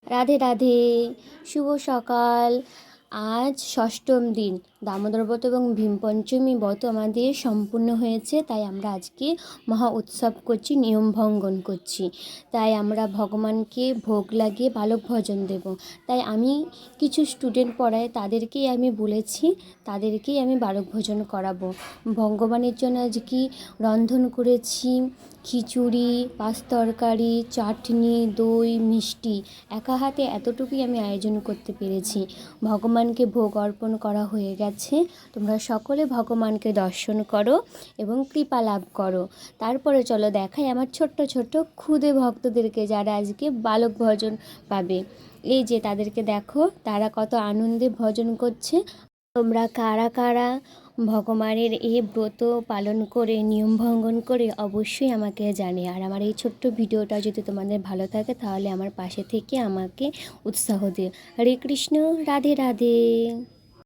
রাধে রাধে, শুভ সকাল। আজ ষষ্ঠম দিন, দামোদর ব্রত এবং ভীম পঞ্চমী ব্রত আমাদের সম্পূর্ণ হয়েছে। তাই আমরা আজকে মহা উৎসব করছি, নিয়ম ভঙ্গন করছি। তাই আমরা ভগবানকে ভোগ লাগিয়ে বালক ভোজন দেব। তাই আমি কিছু স্টুডেন্ট পড়াই, তাদেরকেই আমি বলেছি, তাদেরকেই আমি বালক ভোজন করাবো। ভগবানের জন্য আজকে রন্ধন করেছি খিচুড়ি, পাঁচ তরকারি, চাটনি, দই, মিষ্টি। একা হাতে এতটুকুই আমি আয়োজন করতে পেরেছি। ভগবানকে ভোগ অর্পণ করা হয়ে গেছে। তোমরা সকলে ভগবানকে দর্শন করো এবং কৃপা লাভ করো। তারপরে চলো দেখাই আমার ছোট্ট ছোট্ট ক্ষুদে ভক্তদেরকে, যারা আজকে বালক ভোজন পাবে। এই যে তাদেরকে দেখো, তারা কত আনন্দে ভোজন করছে। তোমরা কারা কারা ভগবানের এই ব্রত পালন করে নিয়ম ভঙ্গন করে অবশ্যই আমাকে জানে। আর আমার এই ছোট্ট ভিডিওটা যদি তোমাদের ভালো থাকে তাহলে আমার পাশে থেকে আমাকে উৎসাহ দিও। হরে কৃষ্ণ, রাধে রাধে।